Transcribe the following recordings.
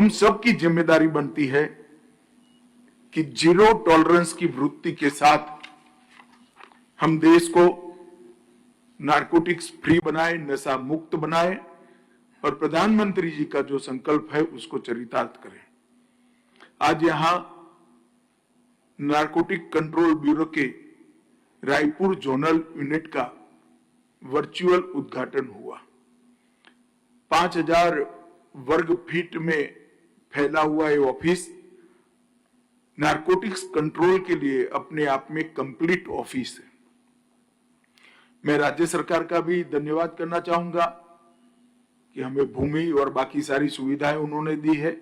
हम सब की जिम्मेदारी बनती है कि जीरो टॉलरेंस की वृत्ति के साथ हम देश को नारकोटिक्स फ्री बनाए, नशा मुक्त बनाए और प्रधानमंत्री जी का जो संकल्प है उसको चरितार्थ करें। आज यहां नारकोटिक कंट्रोल ब्यूरो के रायपुर जोनल यूनिट का वर्चुअल उद्घाटन हुआ। 5000 वर्ग फीट में फैला हुआ ये ऑफिस नारकोटिक्स कंट्रोल के लिए अपने आप में कंप्लीट ऑफिस है। मैं राज्य सरकार का भी धन्यवाद करना चाहूंगा कि हमें भूमि और बाकी सारी सुविधाएं उन्होंने दी है।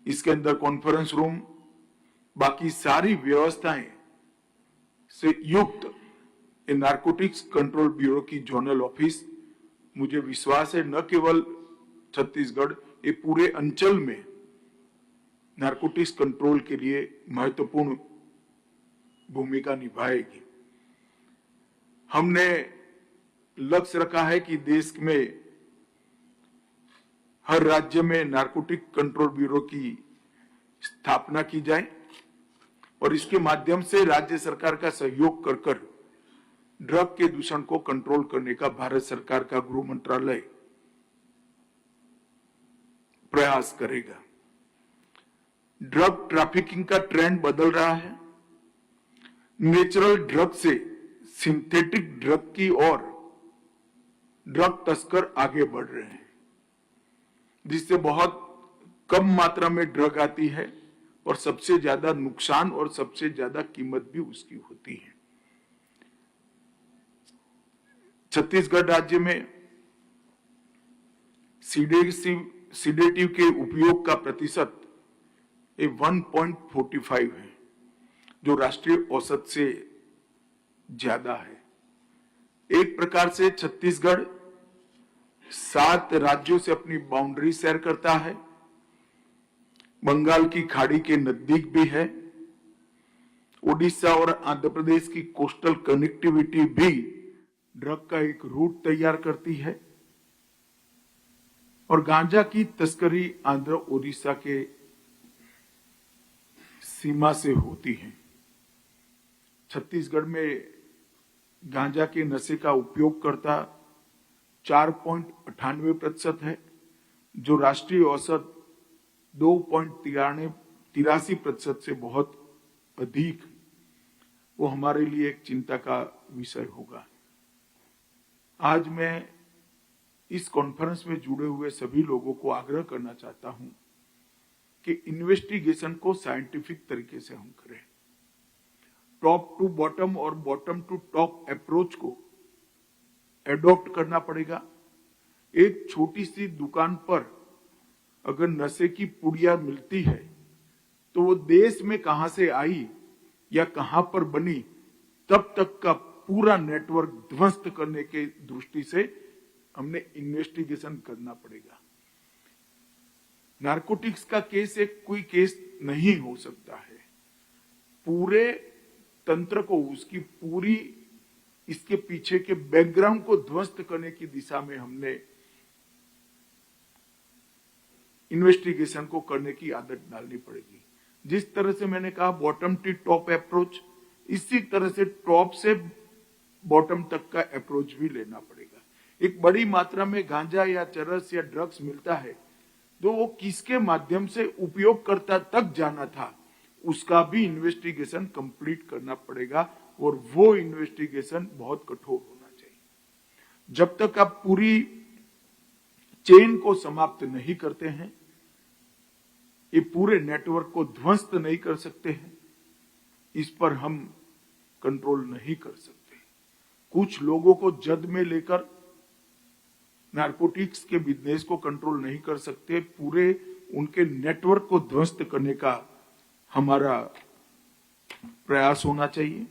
इसके अंदर कॉन्फ्रेंस रूम, बाकी सारी व्यवस्थाएं से युक्त नारकोटिक्स कंट्रोल ब्यूरो की जोनल ऑफिस, मुझे विश्वास है न केवल छत्तीसगढ़, ये पूरे अंचल में नारकोटिक्स कंट्रोल के लिए महत्वपूर्ण भूमिका निभाएगी। हमने लक्ष्य रखा है कि देश में हर राज्य में नारकोटिक कंट्रोल ब्यूरो की स्थापना की जाए और इसके माध्यम से राज्य सरकार का सहयोग कर ड्रग के दूषण को कंट्रोल करने का भारत सरकार का गृह मंत्रालय प्रयास करेगा। ड्रग ट्रैफिकिंग का ट्रेंड बदल रहा है। नेचुरल ड्रग से सिंथेटिक ड्रग की ओर ड्रग तस्कर आगे बढ़ रहे हैं, जिससे बहुत कम मात्रा में ड्रग आती है और सबसे ज्यादा नुकसान और सबसे ज्यादा कीमत भी उसकी होती है। छत्तीसगढ़ राज्य में सीडेटिव के उपयोग का प्रतिशत 1.45 है, जो राष्ट्रीय औसत से ज्यादा है। एक प्रकार से छत्तीसगढ़ 7 राज्यों से अपनी बाउंड्री शेयर करता है, बंगाल की खाड़ी के नजदीक भी है। ओडिशा और आंध्र प्रदेश की कोस्टल कनेक्टिविटी भी ड्रग का एक रूट तैयार करती है और गांजा की तस्करी आंध्र ओडिशा के सीमा से होती है। छत्तीसगढ़ में गांजा के नशे का उपयोगकर्ता 4.98% है, जो राष्ट्रीय औसत 2.83% से बहुत अधिक। वो हमारे लिए एक चिंता का विषय होगा। आज मैं इस कॉन्फ्रेंस में जुड़े हुए सभी लोगों को आग्रह करना चाहता हूं कि इन्वेस्टिगेशन को साइंटिफिक तरीके से हम करें। टॉप टू बॉटम और बॉटम टू टॉप अप्रोच को एडॉप्ट करना पड़ेगा। एक छोटी सी दुकान पर अगर नशे की पुड़िया मिलती है तो वो देश में कहां से आई या कहां पर बनी, तब तक का पूरा नेटवर्क ध्वस्त करने के दृष्टि से हमने इन्वेस्टिगेशन करना पड़ेगा। नारकोटिक्स का केस एक कोई केस नहीं हो सकता है। पूरे तंत्र को, उसकी पूरी इसके पीछे के बैकग्राउंड को ध्वस्त करने की दिशा में हमने इन्वेस्टिगेशन को करने की आदत डालनी पड़ेगी। जिस तरह से मैंने कहा बॉटम टू टॉप अप्रोच, इसी तरह से टॉप से बॉटम तक का अप्रोच भी लेना पड़ेगा। एक बड़ी मात्रा में गांजा या चरस या ड्रग्स मिलता है तो वो किसके माध्यम से उपयोगकर्ता तक जाना था, उसका भी इन्वेस्टिगेशन कंप्लीट करना पड़ेगा और वो इन्वेस्टिगेशन बहुत कठोर होना चाहिए। जब तक आप पूरी चेन को समाप्त नहीं करते हैं, ये पूरे नेटवर्क को ध्वस्त नहीं कर सकते हैं, इस पर हम कंट्रोल नहीं कर सकते। कुछ लोगों को जद में लेकर नारकोटिक्स के बिजनेस को कंट्रोल नहीं कर सकते, पूरे उनके नेटवर्क को ध्वस्त करने का हमारा प्रयास होना चाहिए।